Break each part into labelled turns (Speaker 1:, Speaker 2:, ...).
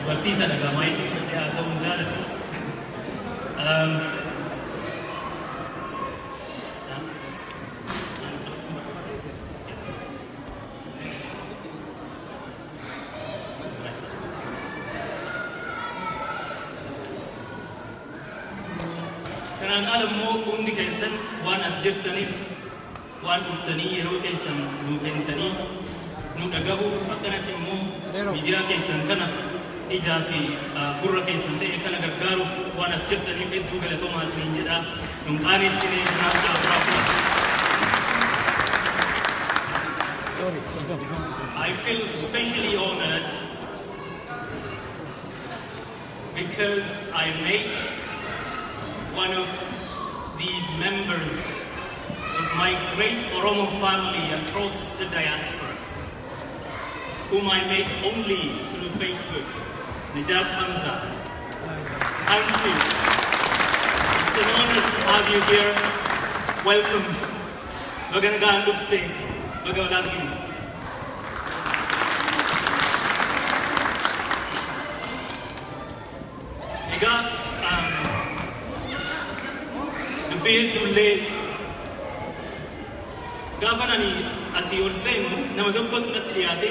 Speaker 1: barsiisa dhagaa maayikii fudhatee haasa'uun jaalatu. Kanaan ala immoo hundi keessan waan as jirtaniif waan dhuftanii yeroo keessan nuu kennitanii nu dhagahuuf akkanatti immoo miidiyaa keessan kana ijaa fi gurra keessan ta'e kana gargaaruuf waan as jirtaniif hedduu galatoomaa isiniin jedha. Nun qaanessinee I feel especially honored because I met one of the members of my great Oromo family across the diaspora, whom I met only through Facebook, Najat Hamza. Thank you. It's an honor to have you here. Welcome. Maganagaan dufte. Magawalagin. Ega, Betulle Gavanani as he would say, Namadoko to the Triade.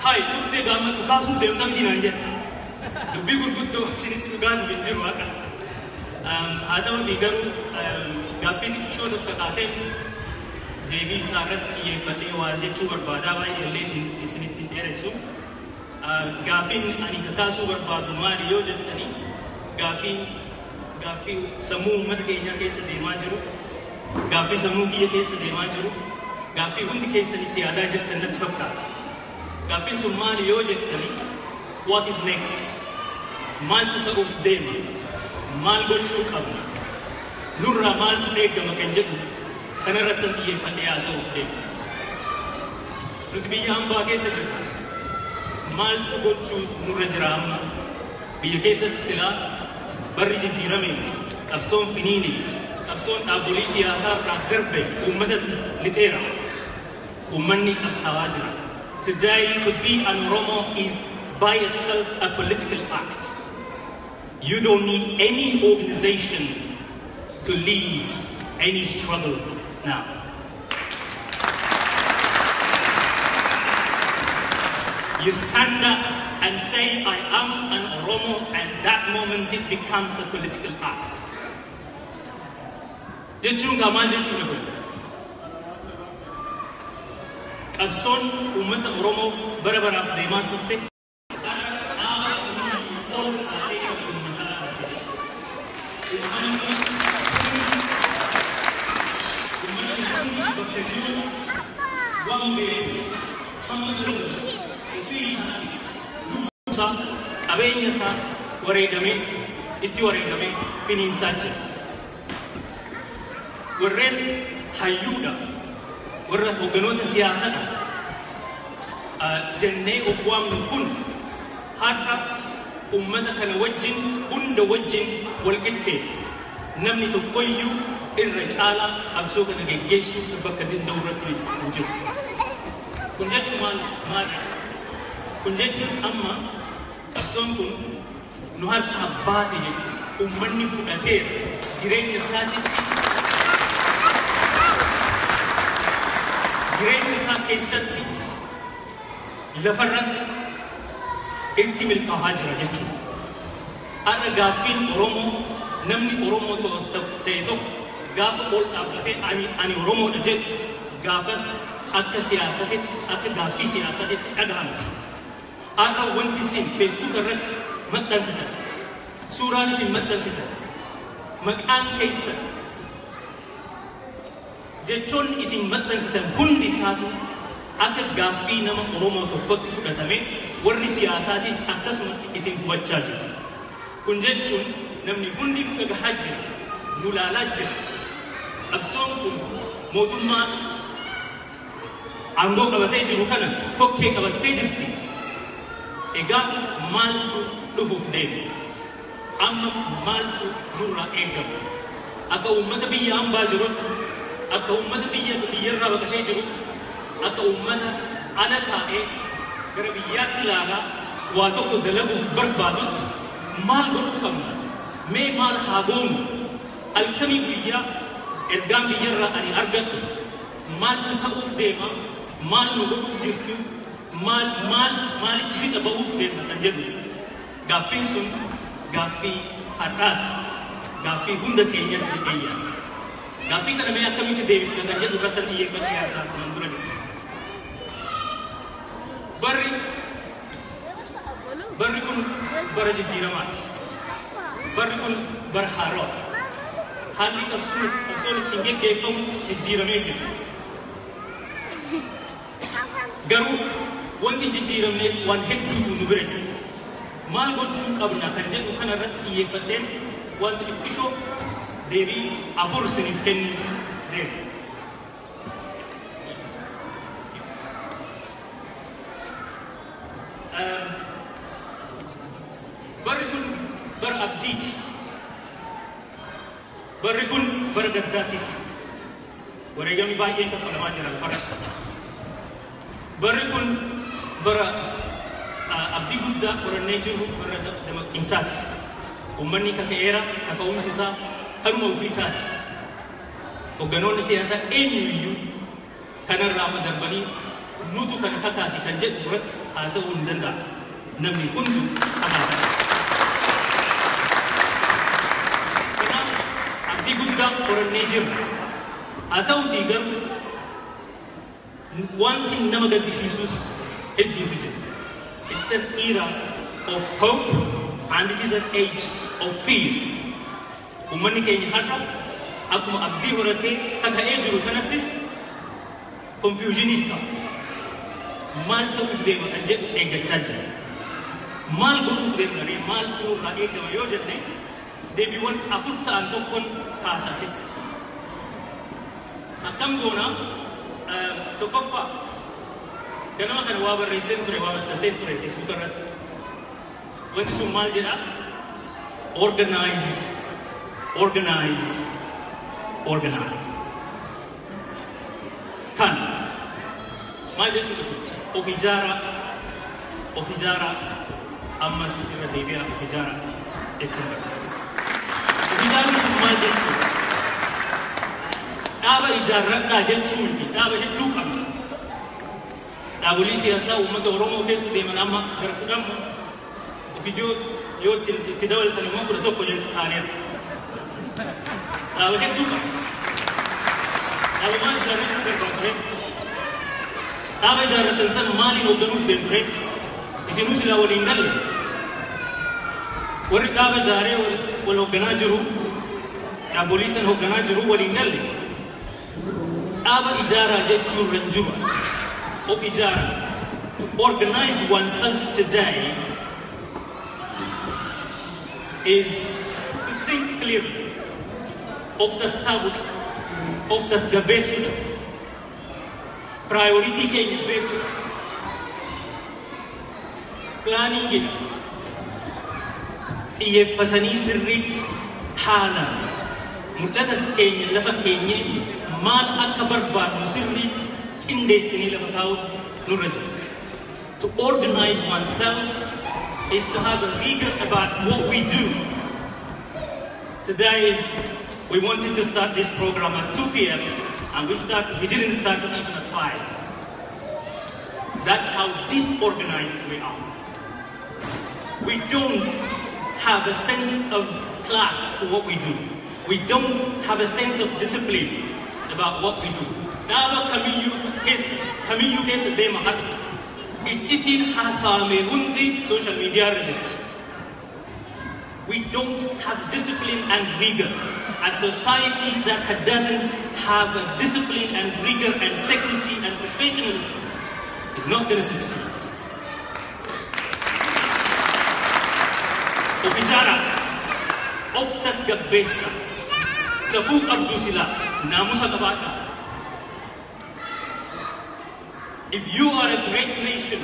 Speaker 1: Hi, if they got to Kasu, they're not in the big good to see it to Gas in Jirwaka. Adam Zigaru, Gafin showed up the Kasem, Davies Harat, Yefate was a chuber Badava, a lacing is in it in Eresu. Gafin and Ikatasu were Badumari Yojatani, Gafin. Gafi samu mat Kenya case de manjuru gafi samu ki case de manjuru gafi hundi case ni tiada jirtan na tfakka gafi sumali yojettani what is next mal to of them mal go chukam nurra mal to ek gama kanjedu kanaratan ye fande asa of them rutbi hamba case mal to go chu nurra jirama bi case sila برج جيرامي أبصون فينيني أبصون أبوليسي أسار كعربة ومدد لتيرا ومني كبسواجنا. Today to be an Oromo is by itself a political act. You don't need any organization to lead any struggle now. You stand up and say, I am an Oromo, and that moment it becomes a political act. Jechunga mal jechunga. Abson ummat Oromo barabara afdaiman tufte. Abenya sa waregame itti waregame finin sacha warren hayuda warra hoganota siyasa jenne okwam kun harka ummata kana wajjin hunda wajjin wal itte namni to koyyu irra chala qabso kana geggeessu bakka din dawrati kunju kunjatu mal kunjatu amma Abson kun nuhar kabati jechu ummanni fudateer jireenya isaa keessatti lafarratti itti milkaa'aa jira jechu ara gaaffiin Oromoo namni Oromoo ta'e tokko gaafa ol dhaabbatee ani Oromoodha jedhu gaafas akka siyaasatitti akka gaaffii siyaasatitti dhagahamti. Ara wanti sin Facebook irratti maxxansitan suuraan isin maxxansitan maqaan keessan jechoon isin maxxansitan hundi isaatu akka gaaffii nama Oromoo tokkotti fudhatame warri siyaasaatis akkasumatti isin hubachaa jiru. Kun jechuun namni hundi nu dhagahaa jira nu laalaa jira. Absoon kun mootummaa aangoo qabatee jiru kana kokkee qabattee jirti. Ega maltu dhufuuf deemu amma maltu nurra eegamu akka ummata biyya hambaa jirutti akka ummata biyyarraa baqatee jirutti akka ummata ana taa'ee gara biyyaatti ilaalaa واتوكو دلبو في برك بادوت مال قلوكم مي مال هاغون الكمي بيا إرقام بيجرى أني أرقل مال تتأوف ديما مال نقوف جرتو مال تفيد أبوف ديما أنجدو غافي سن غافي حرات غافي هند كينيا تجيكيا غافي كنا ميا كمي تديوس لنجدو رتن إيه فتيا سار مندرج بري كن برج جيرمان بري كن برحارو حالي كبسول تيجي كيفهم جيرميجي غرو وانتي جيرمني وان هدو تو نبرج مال قد شو قبلنا كنجد وكان رت إيه فتين وانتي بيشو دبي أفور سنفكن دب بركون بر أبديت بركون بر قداتيس ورجامي باقين كفلا ما جرى الفرق بركون بر أبدي قدا بر نيجر بر دم إنسان ومني كتيرا كقوم سيسا هرم وفيسات وجنون سياسة أينيو كان الرام دربني نوتو كان كتاسي كان جد برت هذا وندندا نمي كندو هذا Tigudda or Niger. Atau tiga, one thing nama ganti Jesus education. It's an era of hope and it is an age of fear. Umani kaya ni harap, aku ma abdi horate, kaka age ru kanatis confusionista. Mal tu ufdema anje ega chacha. Mal guru ufdema ni mal tu ra ega mayojet ne. They be one afurta antokon kasa sit. Atam gona tokofa. Kenapa kan wabar resentre wabar tasentre kesutarat. When sumal jeda organize. Kan mal jetu ofijara amas ira debia ofijara etunda. Ijaran mal jetu. Aba ijaran na jetu ni. Aba jetu kam. Abuli siasa umat Oromo kes de manama berkudam. Video yo tidawal tanimo kuda to kojen thaner. Aba jetu kam. Aba mal ijaran berkudam. Aba ijaran tansan mali no danuf dentre. Isinu sila walingal. Wari aba jare wal hogana juru ya polisan hogana juru walingal aba ijara jetu ranjuma of ijara to organize oneself today is to think clearly of the sabut of the gabesu priority ke planning it يفتني سريت حالا مدة سكين لفكيني مال أكبر بعد سريت إن ديسني لفكاوت نرجع. To organize oneself is to have a rigor about what we do. Today we wanted to start this program at 2 p.m. and we didn't start it even at 5. That's how disorganized we are. We don't have a sense of class to what we do. We don't have a sense of discipline about what we do. Daba kamiyu kes de mahat. Ichitin hasame hundi social media register. We don't have discipline and rigor. A society that doesn't have a discipline and rigor and secrecy and professionalism is not going to succeed. Ofijara, oftas gabbesa, sabu abdusila, namusa kabata. If you are a great nation,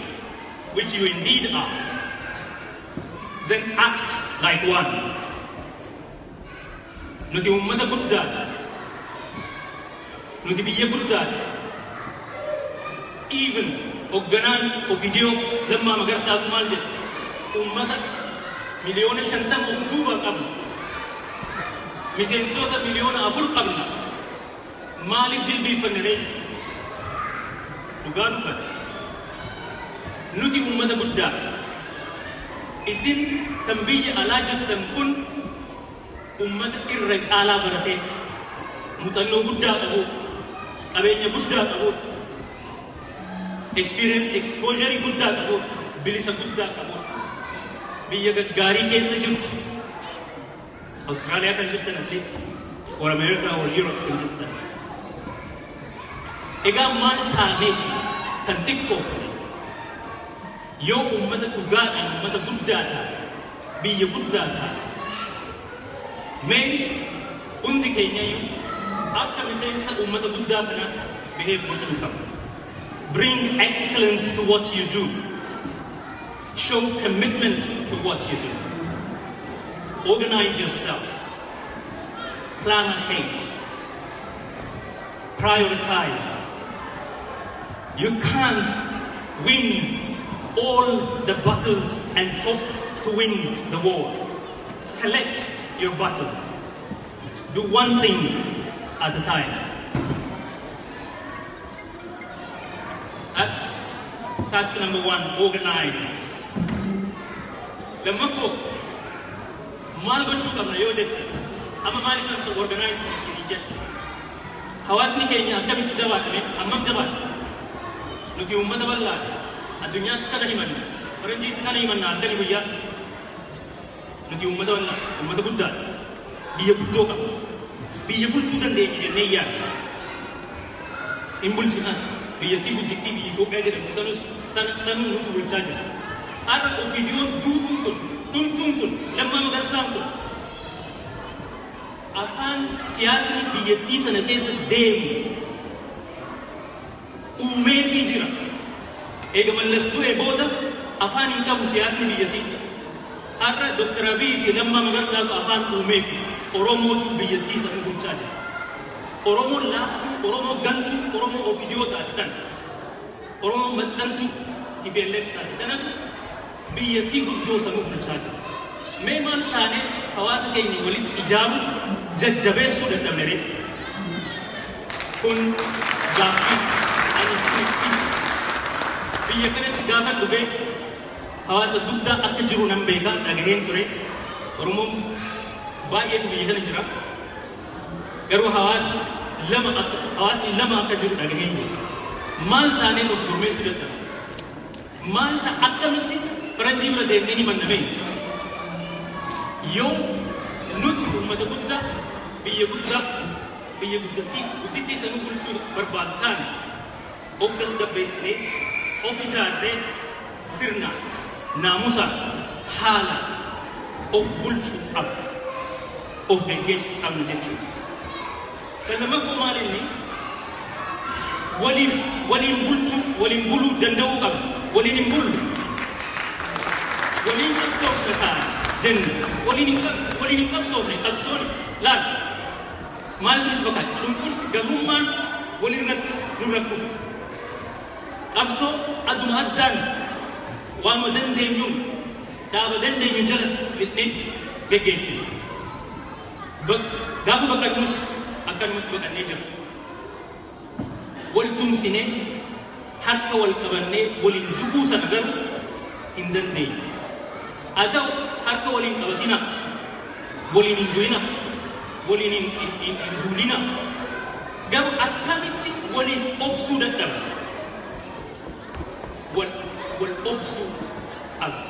Speaker 1: which you indeed are, then act like one. Nuti ummata gudda, nuti biyya gudda. Even ogganan o video lamma magarsaatu maal jedhe ummata miliyoona 50 of duuba qabna miseensota miliyoona 4 qabna maaliif jilbiifanne ree dhugaa dubbata nuti ummata guddaa isin tan biyya alaa jirtan kun ummata irra caalaa baratee muuxannoo guddaa qabu qabeenya guddaa qabu experience exposure guddaa qabu bilisa guddaa qabu biyya gaggaarii keessa jirtu Australia kan jirtan at least or America or Europe kan jirtan egaa maal taaneeti kan xiqqoof yoo ummata dhugaadhaan ummata guddaa ta'a biyya guddaa ta'a mee hundi keenyayyuu akka miseensa ummata guddaa kanaatti behave gochuu qabna. Bring excellence to what you do. Show commitment to what you do. Organize yourself. Plan ahead. Prioritize. You can't win all the battles and hope to win the war. Select your battles. Do one thing at a time. That's task number 1, organize. Lamafo, maal gochuu qabna yoo jette, amma maaliif namni organize isin jette. Hawaasni keenya akkamitti jabaatame, ammam jabaate. Nuti uummata bal'aadha. Addunyaatti kana himanna. Faranjiitti kana himanna addani guyyaa. Nuti uummata bal'aadha, uummata guddaadha. Biyya guddoo qabna. Biyya bulchuu dandeenya jennee yaadna. Hin bulchinas biyyattii guddittii biyya Itoophiyaa jedhamtu sanuu nuti bulchaa jira. Har'a ogidiyoon duutuun kun, dhumtuun kun, Lammaa Magarsaan kun afaan siyaasni biyyattii sana keessa deemu uumeefii jira. Eega mallastuu booda afaan hin qabu siyaasni biyyasii. Har'a Dr. Abiy fi Lammaa Magarsaatu afaan uumeefi Oromootu biyyattii sana bulchaa jira. Oromoon laaftuu, Oromoo gantuu, Oromoo obidiyoo taate kan Oromoo maxxantuu TPLF taate kanatu biyyattii guddoo sanuu bulchaa jira. Mee maal taanee hawaasa keenya walitti ijaaru jajjabeessuu dadhabnere. Kun gaaffii ani sinitti biyya kanatti gaafa dhufee hawaasa guddaa akka jiru nan beekaa dhagaheen ture. Oromoon baay'eetu biyya kana jira. Garuu hawaasni lama akka jiru dhagaheen jira. Maal taanee of gurmeessuu dadhabna? Maal ta'a akkamitti faranjii bira deemnee himanname? Yoo nuti uummata guddaa biyya guddittii sanuu bulchuu barbaadu taane of tasgabbeessinee of ijaarree sirna naamusa haala of bulchuu qabna. Of geggeessuu qabna jechuudha. Kan lammaffaa maal inni waliin buluu danda'uu qabna. Waliin hin bullu. Waliin qabsoofne ta'a jenna. Waliin hin qabsoofne qabsoon laal. Maal isinitti fakkaata? Cunqursi gabrummaan walirratti nu rakkufa. Qabsoo adduma addaan waanuma dandeenyuun dhaaba dandeenyu jala lixnee geggeessina. Gaafa baqannus akkanumatti baqannee jira. Wal tumsinee harka wal qabannee waliin duguu sana garuu hin dandeenyu. Haa ta'u harka waliin qabatina, waliin hin du'ina, waliin hin duulina. Garuu akkamitti waliif obsuu dadhabna? Wal obsuu qabna.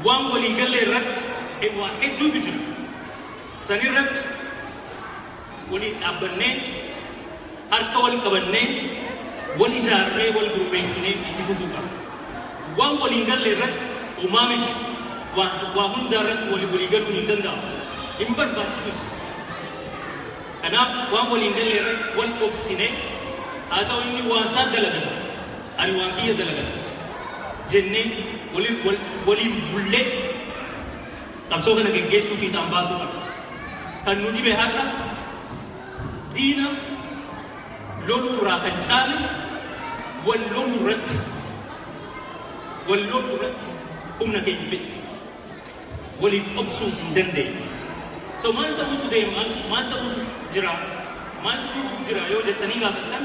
Speaker 1: Waan walii galle irratti waa hedduutu jira. Sanirratti waliin dhaabbannee harka wal qabannee wal ijaarree wal gurmeessinee itti fufuu qabna. Waan waliin galle irratti uumaa miti waa hundaa irratti walii galuun hin danda'amu. Hin barbaachisus. Kanaaf waan waliin galle irratti wal obsinee haa ta'u inni waan isaa dalagata ani waan kiyya dalagata jennee waliin bullee qabsoo kana geggeessuu fi ta'an baasuu qabna. Kan nu dhibe har'a diina loluu irraa kan caale wal loluu irratti humna keenya fedhe waliif obsuu hin dandeenye. So maal ta'utu deema maal ta'utu jira maal ta'utu jira yoo jettanii gaafattan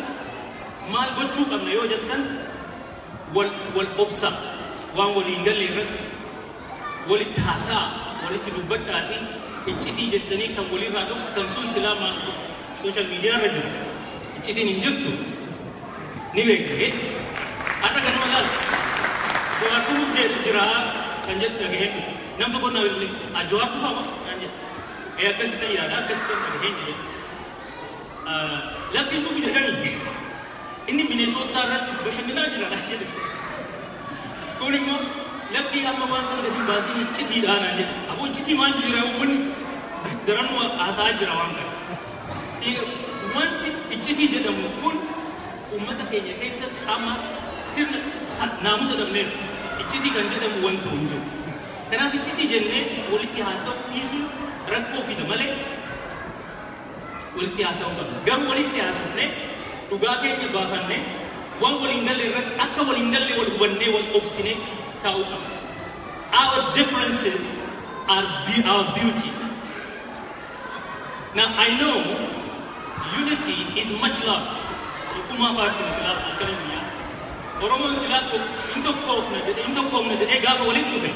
Speaker 1: maal gochuu qabna yoo jettan wal obsa waan waliin galle irratti walitti haasaa walitti dubbadhaati iccitii jettanii kan walirraa dhoksitan sun silaa maal social media irra jiru iccitiin hin jirtu ni beekee akka kanuma laal jawaatuuf jedhu jira kan jedhu dhagaheen dhufu nam tokko naa bilbilee jawaatu fama kan jedhu akkasitti yaada akkasitti dhagaheen jedhe lakkiin dhufu jedhanii inni Minnesota irratti bashannanaa jira jedhe kun immoo lakkii amma waan kana gadi baasii iccitiidhaan jedhe aboo iccitii maaltu jira uummanni daranuu haasaa jira waan kana wanti iccitii jedhamu kun ummata keenya keessatti amma sirna naamusa dhabneeru iccitii kan jedhamu wanti hin jiru. Kanaaf iccitii jennee walitti haasa'u dhiisuun rakkoo fida malee walitti haasa'uu qabna. Garuu walitti haasofne dhugaa keenya baafanne waan waliin galle irratti akka waliin galle wal hubannee wal obsine taa'uu qabna. Our differences are our beauty. Now I know unity is much loved. Ukuma farsi sila akademiya. Oromo sila ko into ko na jede gaafa waliin dhufe.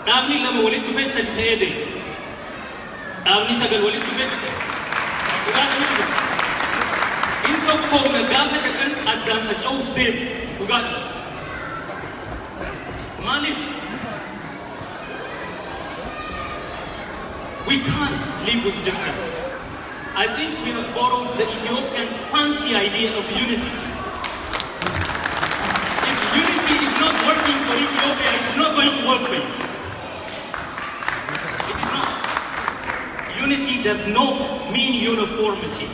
Speaker 1: Dhaabni lama waliin dhufe sadi ta'ee de. Dhaabni sagal waliin dhufe. Into ko na gaafa kan addaan faca'uuf deemu dhugaadha. Maaliif we can't live with difference. I think we have borrowed the Ethiopian fancy idea of unity. If unity is not working for Ethiopia, it's not going to work for you. It is not. Unity does not mean uniformity.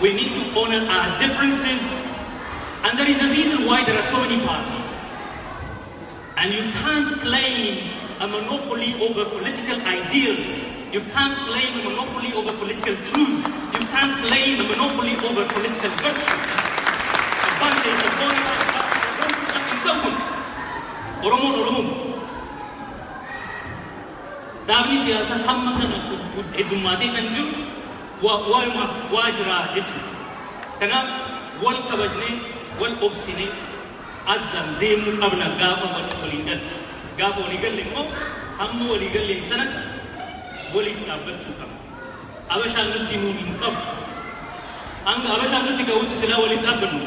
Speaker 1: We need to honor our differences, and there is a reason why there are so many parties. And you can't claim a monopoly over political ideals. You can't claim a monopoly over political truths. You can't claim a monopoly over political virtue. Oromo. Dhaabni siyaasaa hamma kana heddummaatee kan jiru waa jira jechuudha. Kanaaf wal kabajnee wal obsinee addaan deemuu qabna gaafa waliin galle. Gaafa walii galle immoo hamma walii galleen sanatti waliif dhaabbachuu qabna. Abashaan nutti himuu hin qabu. Hanga abashaan nutti ka'utti silaa waliif dhaabbannu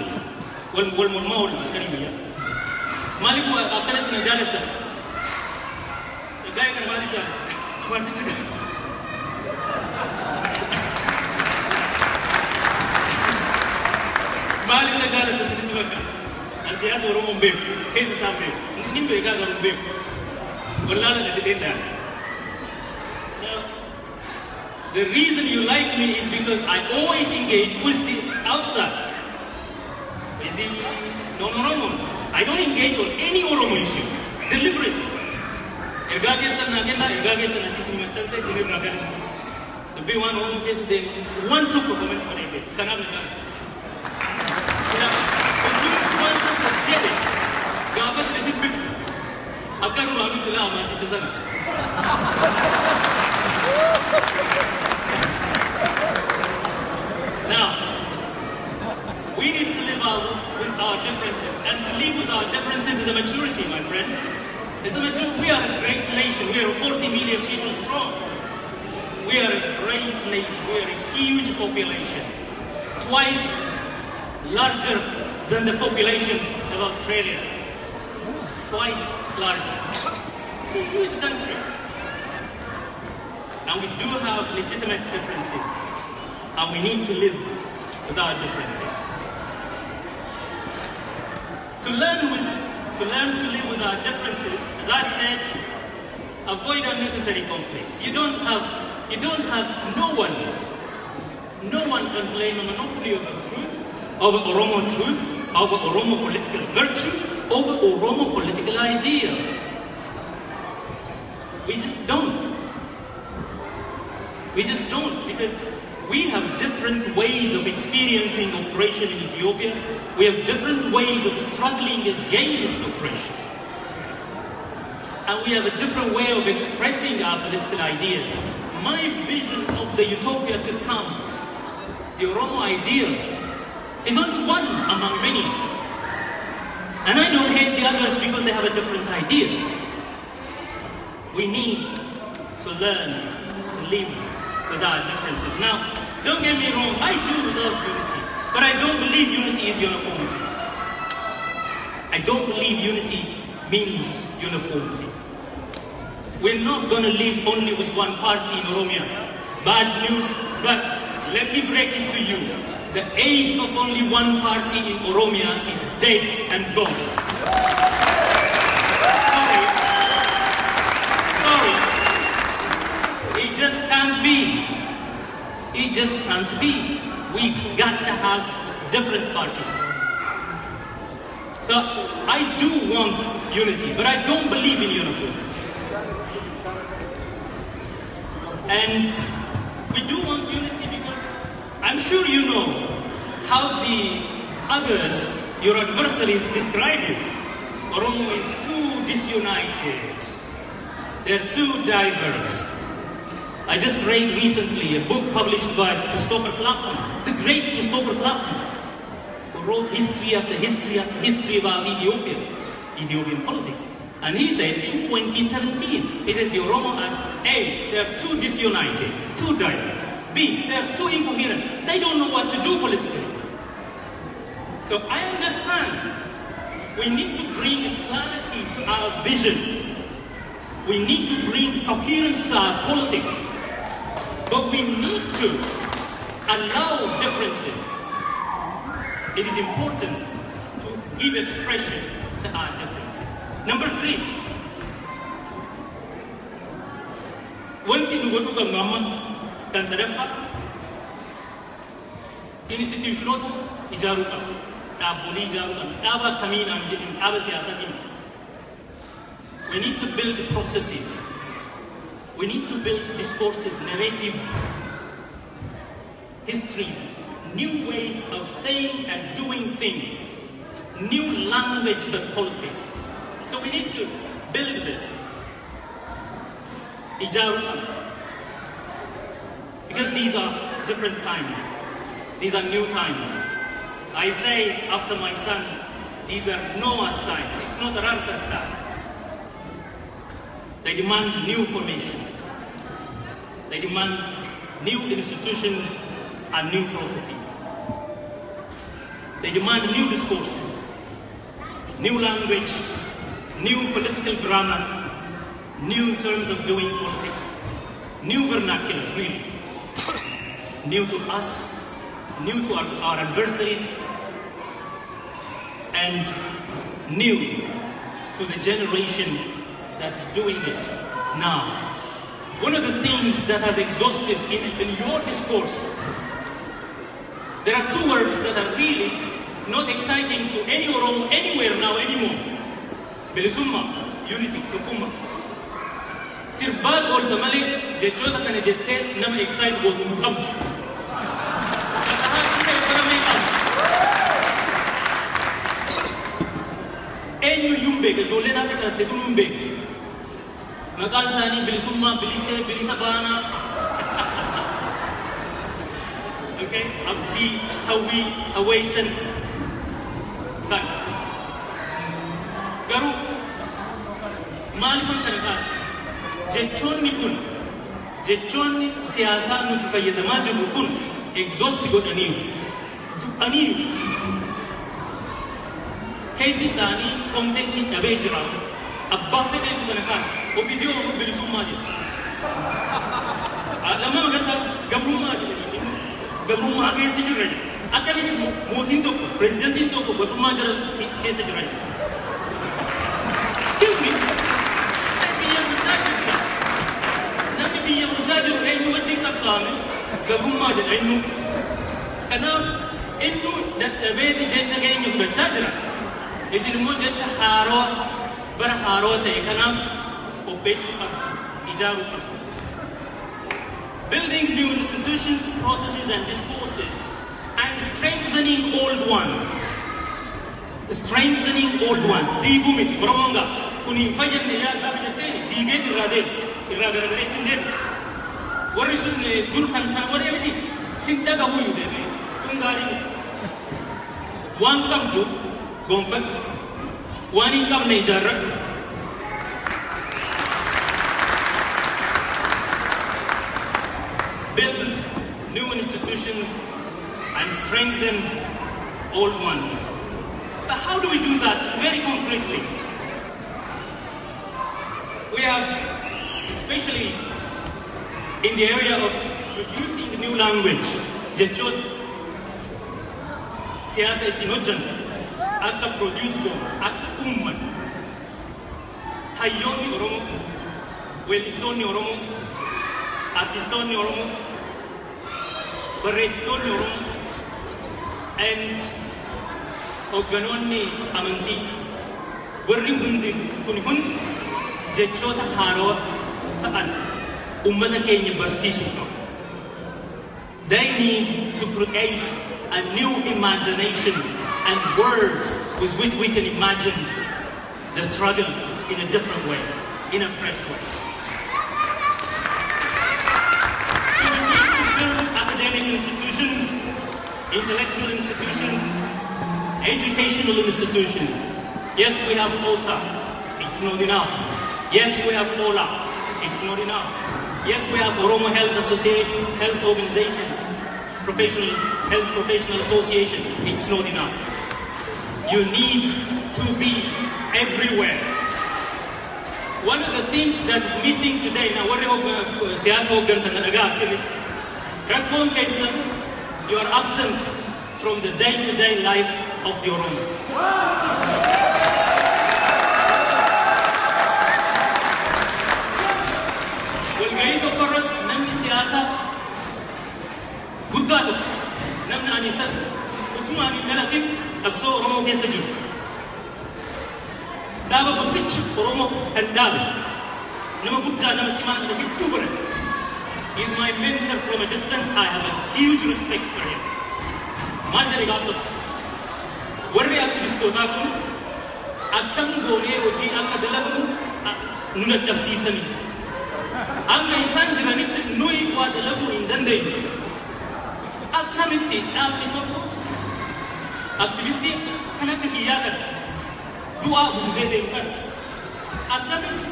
Speaker 1: wal mormaa wal akkanii biyya. Maaliif akkanatti na jaalatta? Saggaa'ee kana maaliif jaalatta? Amartichi kana. Maaliif na jaalatta sinitti bakka? An siyaasa Oromoo hin beeku, keessa isaa hin beeku. Inni beekaa garuu hin beeku. Wallaala na jedhee dhaala. The reason you like me is because I always engage with the outside. With the non-Oromos. I don't engage on any Oromo issues, deliberately. Ergaa keessa naa kenna, ergaa keessa na ciisni maxxansee jireenya irraa gadi. Dubbii waan Oromoo keessa deemu waan tokko komenti godhee beeku. Kanaaf na jaalladha. Waan tokko jedhe gaafas na jibbitu. Akka numaanuu silaa amarticha sana. Now, we need to live with our differences, and to live with our differences is a maturity, my friend. It's a maturity. We are a great nation. We are 40 million people strong. We are a great nation. We are a huge population, twice larger than the population of Australia. Twice larger. It's a huge country. And we do have legitimate differences, and we need to live with our differences. To learn to live with our differences, as I said, avoid unnecessary conflicts. You don't have no one can claim a monopoly over truth, over Oromo truth, over Oromo political virtue, over Oromo political idea. We just don't. We just don't, because we have different ways of experiencing oppression in Ethiopia. We have different ways of struggling against oppression. and we have a different way of expressing our political ideas. My vision of the utopia to come, the Oromo ideal, is only one among many. And I don't hate the others because they have a different idea. We need to learn to live with our differences. Now, don't get me wrong, I do love unity, but I don't believe unity is uniformity. I don't believe unity means uniformity. We're not going to live only with one party in Oromia. Bad news, but let me break it to you. The age of only one party in Oromia is dead and gone. Sorry. It just can't be. It just can't be. We've got to have different parties. So I do want unity, but I don't believe in uniformity. And we do want unity because I'm sure you know how the others, your adversaries, describe it. Oromo is too disunited. They're too diverse. I just read recently a book published by Christopher Clapham, the great Christopher Clapham, who wrote history after history after history about Ethiopian politics. And he said in 2017, he says the Oromo are A, they are too disunited, too diverse. B, they are too incoherent. They don't know what to do politically. So I understand we need to bring clarity to our vision. We need to bring coherence to our politics. But we need to allow differences. It is important to give expression to our differences. Number 3, wanti nu wadu ga mamma kan sadafa institutionota ijaruka da boli ijaruka da ba kamina mjidin da ba siyasatin. We need to build processes. We need to build discourses, narratives, histories, new ways of saying and doing things, new language for politics. So we need to build this. Because these are different times. These are new times. I say after my son, these are Noah's times. It's not Ramses' times. They demand new formations. They demand new institutions and new processes. They demand new discourses, new language, new political grammar, new terms of doing politics, new vernacular, really. New to us, new to our adversaries, and new to the generation that's doing it now. One of the things that has exhausted in your discourse, there are 2 words that are really not exciting to any Oromo anywhere now anymore. Bilisumma, unity, Tukuma. Sirbat ol tamale, jechota kana jette, nama excite go to mukabtu. Enyu yumbe, ke jole na kata tekulumbe. Maqaan sani bilisumma, bilise, bilisabana. Okay, abdi, hawi, hawaitan. But Garu, maalifan kana kaasa. Jechoonni kun, jechoonni siyaasaa nuti fayyadamaa jirru kun exhaust godhaniiru, du'aniiru. Keessi isaanii kontentiin dhabee jira. Abbaa fedheetu kana kaasa. Opiidiyoo Oromoo bilisummaa jetti. Lamma magarsaa gabrummaa jedhanii gabrummaa keessa jirra jedha. Akkamitti mootiin tokko, pirezidantiin tokko gabrummaa jira keessa jira jedha. Excuse me. Biyya bulchaa jiru eenyu wajjin qabsaa'ame gabrummaa jedha eenyu. Kanaaf eenyu dadhabeeti jecha keenya fudhachaa jira. Isin immoo jecha haaroo bara haaroo ta'e kanaaf qopheessuu qabdu, ijaaruu qabdu. Building new institutions, processes and discourses and strengthening old ones. Strengthening old ones. Diiguu miti. Oromoon kuni fayyadne yaa gaafa jettee diigeet irraa deemu irraa garagaree ittiin deemu warri sun dur kan kana godhee miti sin dhagahuyyuu deeme kun gaarii miti waan qabdu gonfadhu waan hin qabne ijaarradhu build new institutions and strengthen old ones. But how do we do that very concretely? We have, especially in the area of producing a new language, jechot siyasa ittiin hojjannu akka produce goonu akka uummannu hayyoonni Oromoo, weellistoonni Oromoo, artistoonni Oromoo, barreessitoonni Oromoo, and hogganoonni amantii warri hundi kun hundi jechoota haaroo ta'an ummata keenya barsiisuu qabu. They need to create a new imagination and words with which we can imagine the struggle in a different way, in a fresh way. We need to build academic institutions, intellectual institutions, educational institutions. Yes, we have OSA. It's not enough. Yes, we have OLA. It's not enough. Yes, we have Oromo Health Association, Health Organization, Health Professional Association. It's not enough. You need to be everywhere. One of the things that is missing today, now what you are absent from the day-to-day life of the Oromo. Walgayito korot namni siyasa guddaa tokko namni anisan utuma ani dhalatin qabsoo Oromoo keessa jiru. Dhaaba guddichi Oromoo kan dhaabe nama guddaa nama cimaa kana gidduu godhe. He is my mentor from a distance. I have a huge respect for him. Maal jedhe gaaf tokko warri aktivistootaa kun akkam goonee hojii akka dalagnu nu dadhabsiisanii akka isaan jiranitti nuyi waa dalaguu hin dandeenye akkamitti dhaabni tokko aktivistii kan akka kiyyaa kan du'aa gudubee deemu kan akkamitti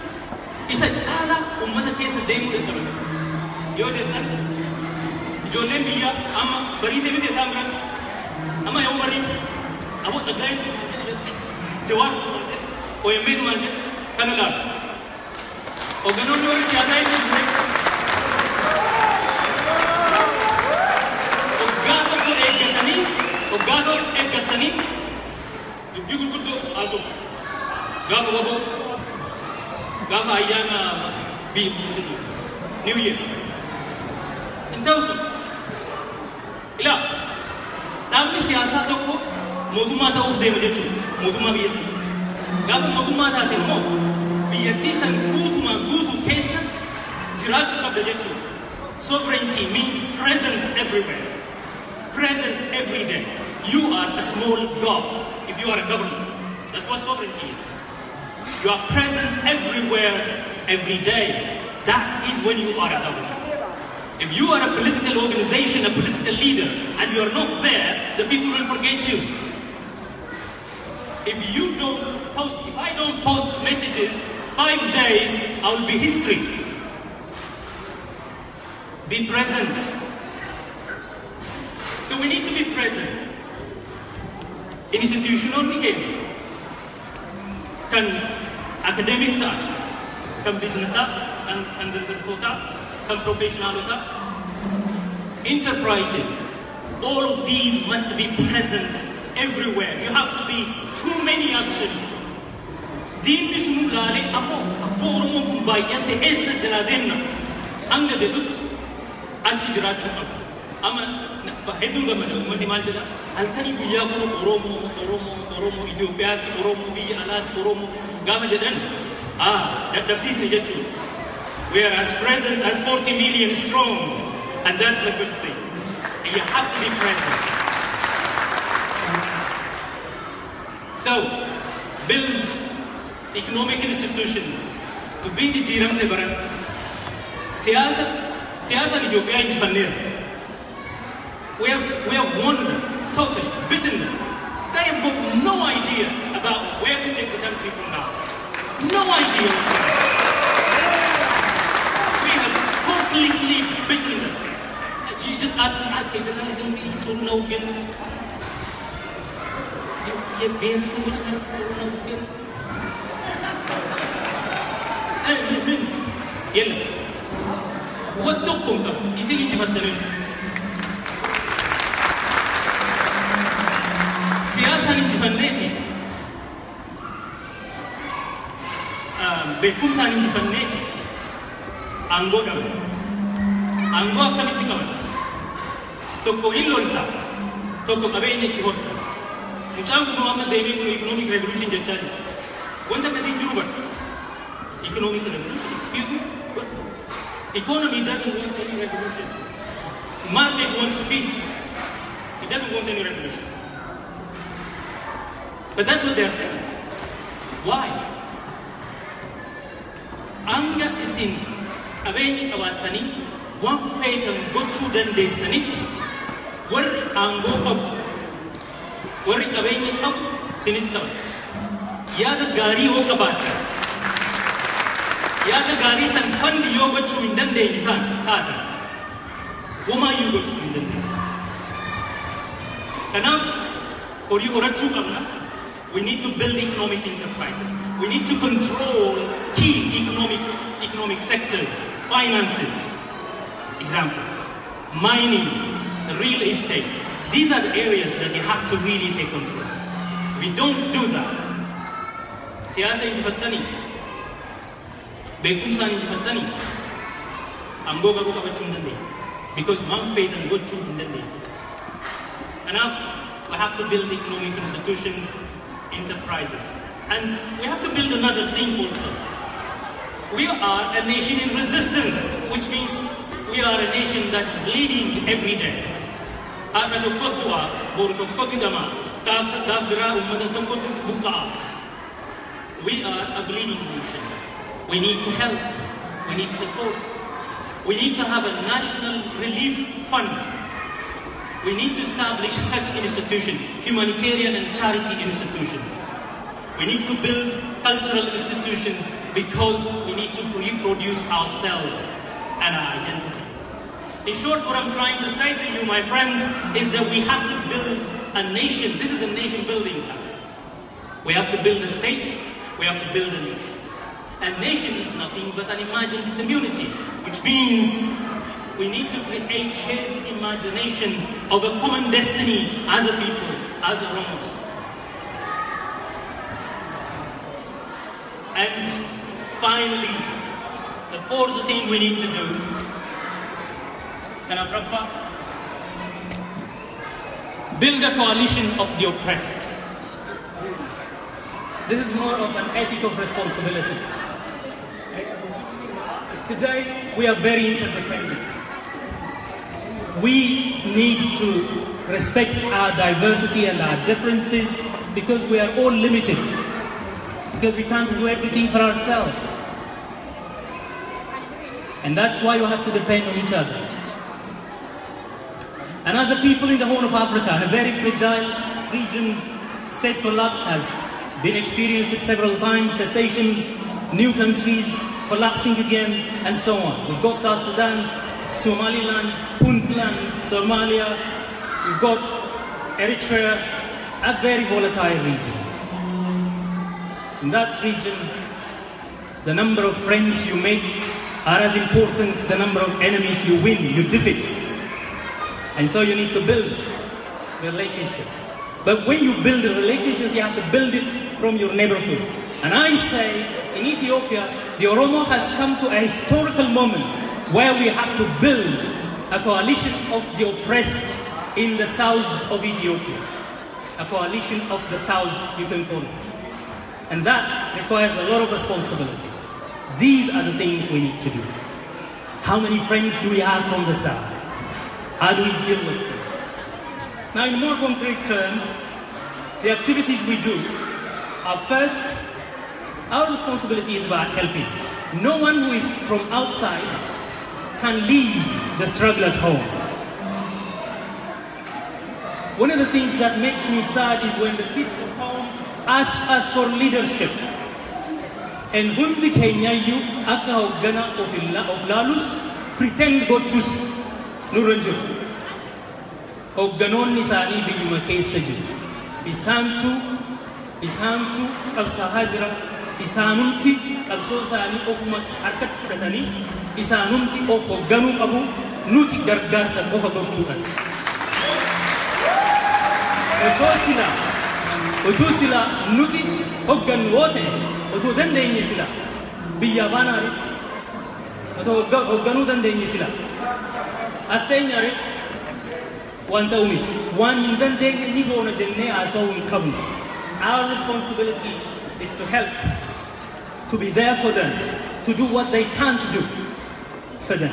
Speaker 1: isa caalaa ummata keessa deemuu dadhaban yoo jettan ijoolleen biyya amma bariitee miti isaan biratti amma yoo bariitu aboo saggaa'in jawaab OMN maal jedhe kana laalu hogganoonni warri siyaasaa isa ture hoggaa tokko eeggatanii dubbii gurguddoo haasoftu gaafa waboo gaafa ayyaana New Year hin ta'u sun ilaa dhaabni siyaasaa tokko mootummaa ta'uuf deema jechuudha mootummaa biyya sana gaafa mootummaa taate immoo biyyattii san guutuu keessatti jiraachuu qabda jechuudha. Sovereignty means presence everywhere, presence every day. You are a small god if you are a government. That's what sovereignty is. You are present everywhere every day. That is when you are a government. If you are a political organization, a political leader, and you are not there, the people will forget you. If I don't post messages, 5 days, I will be history. Be present. So we need to be present. Institutional became can academic ta, can business ta, and the can professional ta, enterprises. All of these must be present everywhere. You have to be too many actually. Diinni sunu laale ammoo Oromoon kun baay'ate eessa jira deemna hanga jedhutti achi jiraachuu qabdu. Amma hedduun gammada ummati maal jedha halkanii guyyaa kun Oromoo Itoophiyaatti Oromoo biyya alaatti Oromoo gaafa jedhan dadhabsiisne jechuudha. We are as present as 40 million strong, and that's a good thing. You have to be present. So, build economic institutions. To be the Jiram Tebaran. Siasa in Ethiopia in Japan. We have won them, totally, beaten them. They have got no idea about where to take the country from now. No idea whatsoever. We have completely beaten them. You just ask me, federalism, you know, again. You bear so much money, you know, again. And what took them? Is it in Siasa injifanneti, bekumsa injifanneti, anggo dalam, anggo akamitti kaman, toko illolta, toko kabenya kihorta, mucang kuno amma dene kuno economic revolution jachali, wanda kasi jurubat, economic revolution, excuse me, what? Economy doesn't want any revolution, market wants peace, it doesn't want any revolution. But that's what they're saying. Why? Anga isin abeni kawatani one fate and go through then they sanit. Where ango up? Where abeni up? Sanit kabat. Yada gari ho kabat. Yada gari san fund yo go through in then they can tata. Woma you go through in then this. Enough or you or a chukamna. We need to build economic enterprises. We need to control key economic sectors, finances. Example, mining, real estate. These are the areas that you have to really take control. We don't do that. Siyasa injifattani, bekumsa injifattani, amboga go kabachundande. Because one faith and good truth in the nation. Enough, we have to build economic institutions, enterprises. And we have to build another thing also. We are a nation in resistance, which means we are a nation that's bleeding every day. We are a bleeding nation. We need to help. We need support. We need to have a national relief fund. We need to establish such institutions, humanitarian and charity institutions. We need to build cultural institutions because we need to reproduce ourselves and our identity. In short, what I'm trying to say to you, my friends, is that we have to build a nation. This is a nation building task. We have to build a state. We have to build a nation. A nation is nothing but an imagined community, which means we need to create shared imagination of a common destiny as a people, as a Oromos. And finally, the fourth thing we need to do, build a coalition of the oppressed. This is more of an ethic of responsibility. Today, we are very interdependent. We need to respect our diversity and our differences because we are all limited. Because we can't do everything for ourselves. And that's why we have to depend on each other. And as a people in the Horn of Africa, in a very fragile region, state collapse has been experienced several times, cessations, new countries collapsing again, and so on. We've got South Sudan, Somaliland, Puntland, Somalia, we've got Eritrea, a very volatile region. In that region, the number of friends you make are as important as the number of enemies you win, you defeat. And so you need to build relationships. But when you build relationships, you have to build it from your neighborhood. And I say, in Ethiopia, the Oromo has come to a historical moment where we have to build a coalition of the oppressed in the south of Ethiopia. A coalition of the south, you can call it. And that requires a lot of responsibility. These are the things we need to do. How many friends do we have from the south? How do we deal with them? Now, in more concrete terms, the activities we do are first, Our responsibility is about helping. No one who is from outside can lead the struggle at home. One of the things that makes me sad is when the kids at home ask us for leadership. And hundi kenyayu akka hoggana of lalus pretend gochus nuranjur. Hogganonni isaanii biyyuma keessa jiru. Isaantu qabsaa'aa jira. Isaanumti qabsoo isaanii ofuma harkatti fudhatanii isaanumti of hogganuu qabu nuti gargaarsa qofa gochuudhaan. Otoo sila nuti hoggannu yoo ta'e otoo dandeenye sila biyya baanaare otoo hogganuu dandeenye sila as teenyaare waan ta'u miti waan hin dandeenye ni goona jennee haasa'uu hin qabnu. Our responsibility is to help, to be there for them, to do what they can't do for them,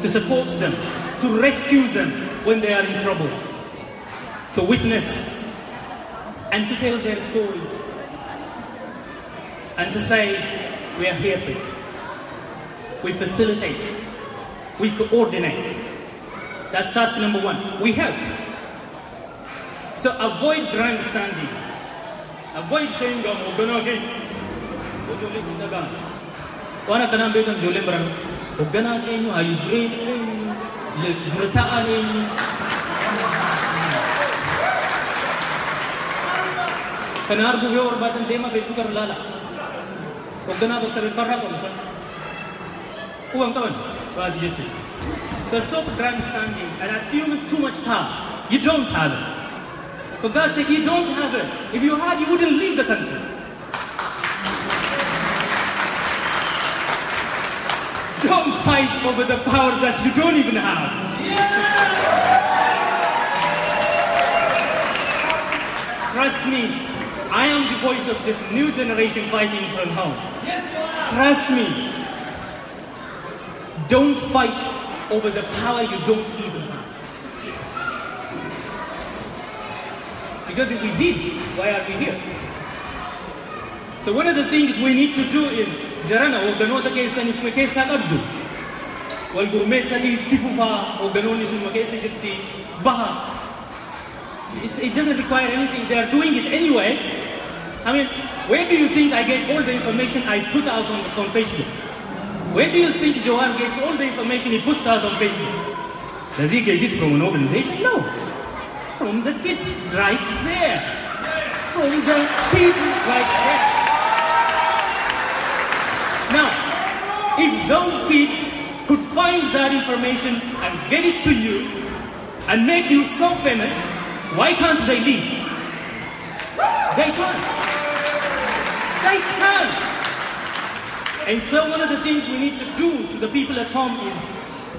Speaker 1: to support them, to rescue them when they are in trouble, to witness and to tell their story, and to say, we are here for you. We facilitate, we coordinate. That's task number one. We help. So avoid grandstanding. Avoid saying, I'm going to get Wana kanaan beekan ijoolleen baran hogganaan eenyu, hayyudureen eenyu, durataan eenyu. Kana arguuf yoo barbaadan deemaa Facebook irra ilaala. Hogganaa bakka beekarraa qabu sana. Quban qaban baati jettis. So stop grandstanding and assuming too much power. You don't have it. For God's sake, you don't have it. If you had, you wouldn't leave the country. Don't fight over the power that you don't even have. Trust me, I am the voice of this new generation fighting from home. Trust me. Don't fight over the power you don't even have. Because if we did, why are we here? So one of the things we need to do is jarana hogganoota keessan ifuma keessaa qabdu. Wal gurmeessanii itti fufaa hogganoonni sun keessa jirti baha. It doesn't require anything. They are doing it anyway. I mean, where do you think I get all the information I put out on Facebook? Where do you think Jawar gets all the information he puts out on Facebook? Does he get it from an organization? No. From the kids right there. From the people right there. Now, if those kids could find that information and get it to you and make you so famous, why can't they lead? They can. They can. And so one of the things we need to do to the people at home is,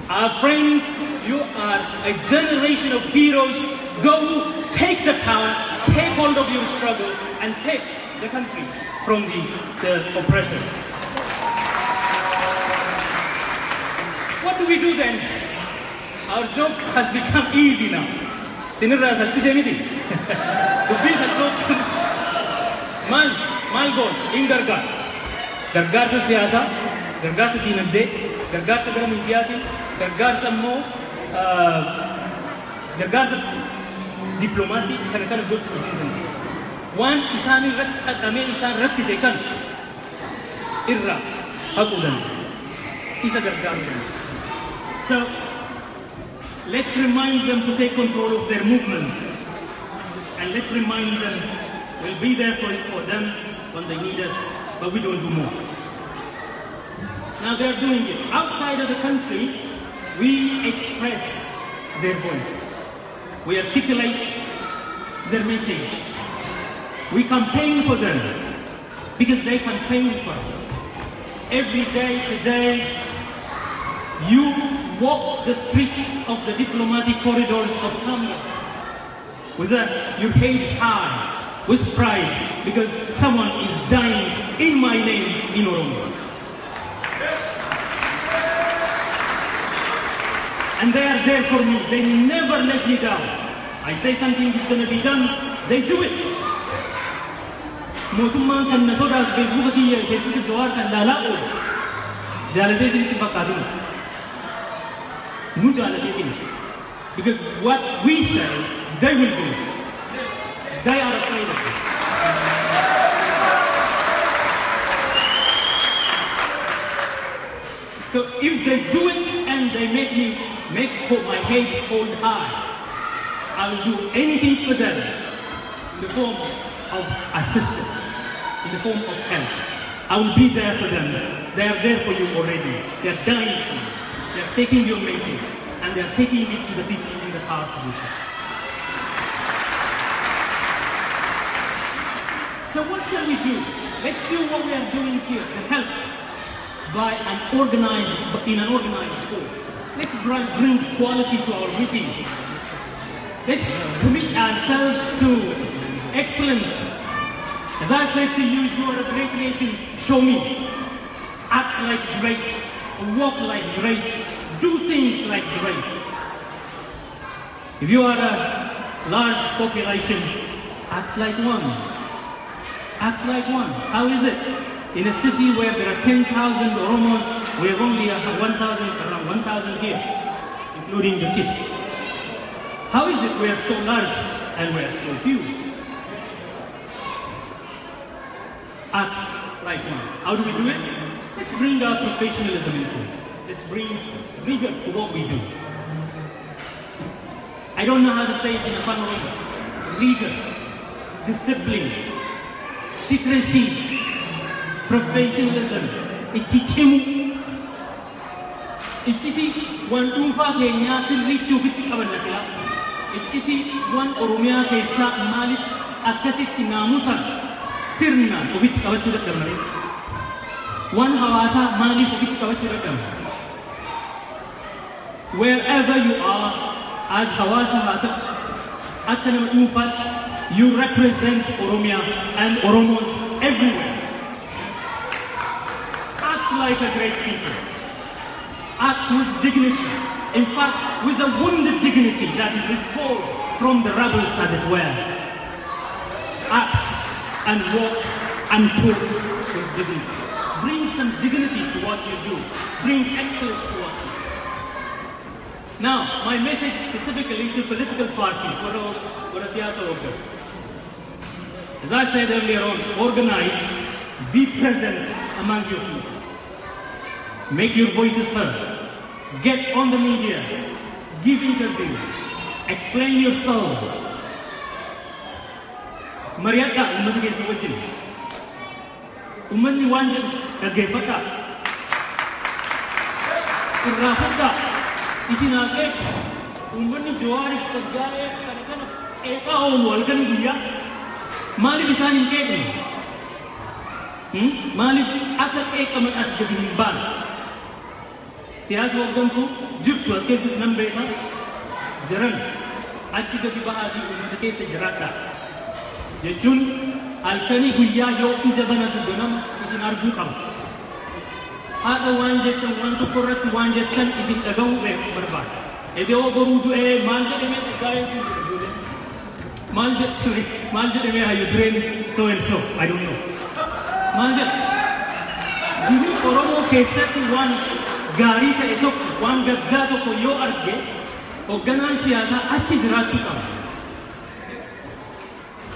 Speaker 1: our friends, you are a generation of heroes. Go, take the power, take hold of your struggle, and take the country from the oppressors. What do we do then? Our job has become easy now. Sinirra salphise miti. Dubbii salphoo. Maal goon hin gargaar. Gargaarsa siyaasaa, gargaarsa diinagdee, gargaarsa gara miidiyaatiin, gargaarsa immoo gargaarsa diplomaasii kana gochuu hin dandeenye. Waan isaan irratti haqamee isaan rakkise kan irraa haquu danda'u. Isa gargaaruu danda'u. So let's remind them to take control of their movement, and let's remind them we'll be there for them when they need us, but we don't do more. Now they're doing it. Outside of the country, we express their voice. We articulate their message. We campaign for them because they campaign for us. Every day today, you walk the streets of the diplomatic corridors of Kenya with your head high, with pride, because someone is dying in my name in Oromo. And they are there for me. They never let me down. I say something is going to be done, they do it. mootummaan kan na sodaatu feesbuuka kiyya feesbuuka jawaar kan laalaa oolu jaalatee isinitti fakkaatuma nu jaalatee kenna because what we say they will do they are afraid of it. So if they do it and they make my head hold high, I will do anything for them in the form of assistance, in the form of help. I will be there for them. They are there for you already. They are dying for you. They are taking your message and they are taking it to the people in the power position. So what shall we do? Let's do what we are doing here to help in an organized form. Let's bring quality to our meetings. Let's commit ourselves to excellence. As I said to you, if you are a great nation, show me. Act like greats, walk like greats, do things like greats. If you are a large population, act like one. Act like one. How is it? In a city where there are 10,000 Oromos, we have only around 1,000 here, including the kids. How is it we are so large and we are so few? Act like one. How do we do it? Let's bring our professionalism into it. Let's bring rigor to what we do. I don't know how to say it in a fun way. Rigor, discipline, secrecy, professionalism, ichichimu. Ichiti wan dhuunfaa keenyaa sirriitti ofitti qabanna sila. Ichiti wan Oromiyaa keessaa maaliif akkasitti naamusan sirnaan ofitti qabachuu dadhabna. Wan hawaasaa maaliif ofitti qabachuu dadhabna. Wherever you are, as hawaasa haa ta'u, akka nama dhuunfaatti, you represent Oromia and Oromos everywhere. Act like a great people. Act with dignity. In fact, with a wounded dignity that is restored from the rebels, as it were. Act and walk and talk with dignity. Bring some dignity to what you do. Bring excellence to what you do. Now, my message specifically to political parties, as I said earlier on, organize, be present among your people. Make your voices heard. Get on the media. Give interviews. Explain yourselves. Mariatta ummata keessa wajjin. Ummanni waan jedhu dhaggeeffadhaa. Irraafadhaa. Isin haa qeequ. Ummanni Jawaariif Saggaayee kana qeeqaa oolu halkan guyyaa. Maaliif isaan hin qeeqne? Maaliif akka qeeqaman as gadi hin baane? Siyaasa hooggantuu jirtu as keessas nan beeka jiran achi gadi bahaatii uummata keessa jiraadhaa jechuun halkanii guyyaa yoo ija banatu ganama isin arguu qaba. Haadha waan jettan waan tokko irratti waan jettan isin dhagahuu barbaada. Edoo boruu du'ee maal jedhamee Saggaayeen sun jedha maal jedhamee hayyu dureen so and so I don't know. Maal jedha jiruu Oromoo keessatti waan gaarii ta'e tokko waan gaddaa tokko yoo arge hoogganaan siyaasaa achi jiraachuu qaba.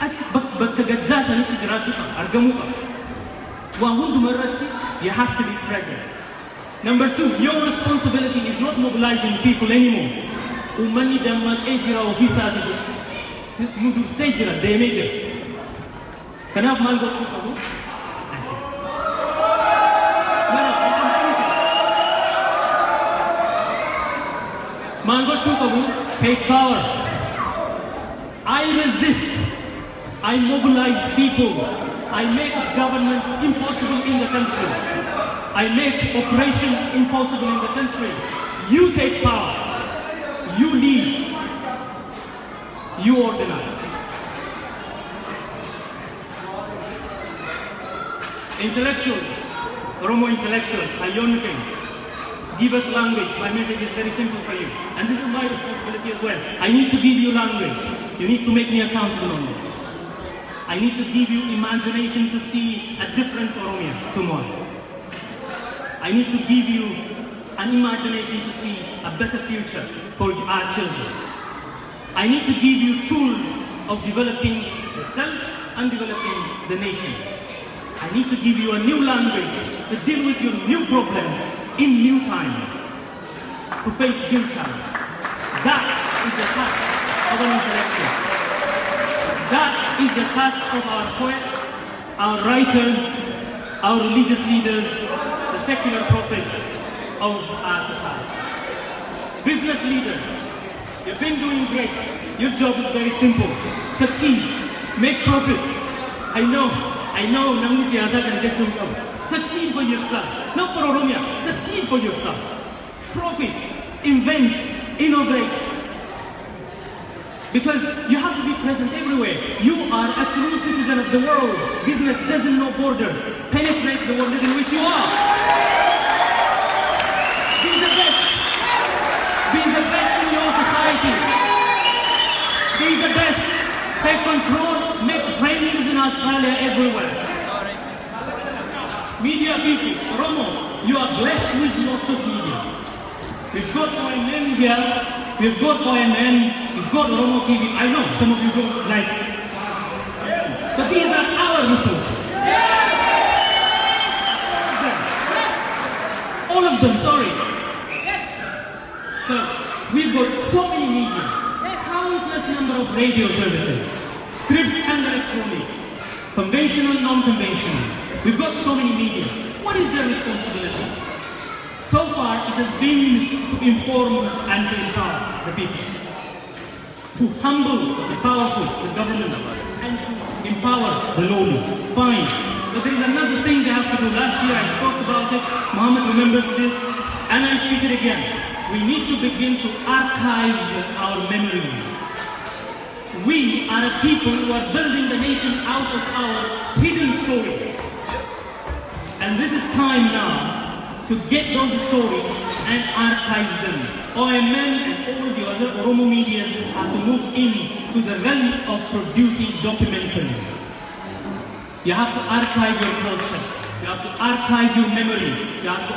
Speaker 1: Achi bakka gaddaa sanitti jiraachuu qaba, argamuu qaba. Waan hunduma irratti you have to be present. Number two, your responsibility is not mobilizing people anymore. Uummanni dammaqee jira ofiisaati nu dursee jira deemee jira. Kanaaf maal gochuu qabu? Take power. I resist. I mobilize people. I make government impossible in the country. I make operation impossible in the country. You take power. You lead. You organize. Intellectuals, Oromo intellectuals, Hayyonuken, give us language. My message is very simple for you. And this is my responsibility as well. I need to give you language. You need to make me accountable on this. I need to give you imagination to see a different Oromia tomorrow. I need to give you an imagination to see a better future for our children. I need to give you tools of developing the self and developing the nation. I need to give you a new language to deal with your new problems in new times, to face new challenges. That is the task of an intellectual. That is the task of our poets, our writers, our religious leaders, the secular prophets of our society. Business leaders, you've been doing great. Your job is very simple. Succeed, make profits. I know, Namni Siyasa can get to you. Succeed for yourself, not for Oromia. Succeed for yourself. Profit, invent, innovate. Because you have to be present everywhere. You are a true citizen of the world. Business doesn't know borders. Penetrate the world in which you are. Be the best. Be the best in your society. Be the best. Take control. Make friends in Australia everywhere. Media people, Oromo, you are blessed with lots of media. We've got ONN here, we've got ONN, we've got Oromo TV. I know some of you don't like it. But these are our resources. All of them, sorry. So, we've got so many media, countless number of radio services, script and electronic, conventional, non-conventional. We've got so many media. What is their responsibility? So far, it has been to inform and to empower the people, to humble the powerful, the government, and to empower the lowly. Fine. But there is another thing they have to do. Last year I spoke about it. Muhammad remembers this, and I speak it again. We need to begin to archive our memories. We are a people who are building the nation out of our hidden stories. And this is time now to get those stories and archive them. OMN and all the other Oromo medias have to move in to the realm of producing documentaries. You have to archive your culture. You have to archive your memory. You have to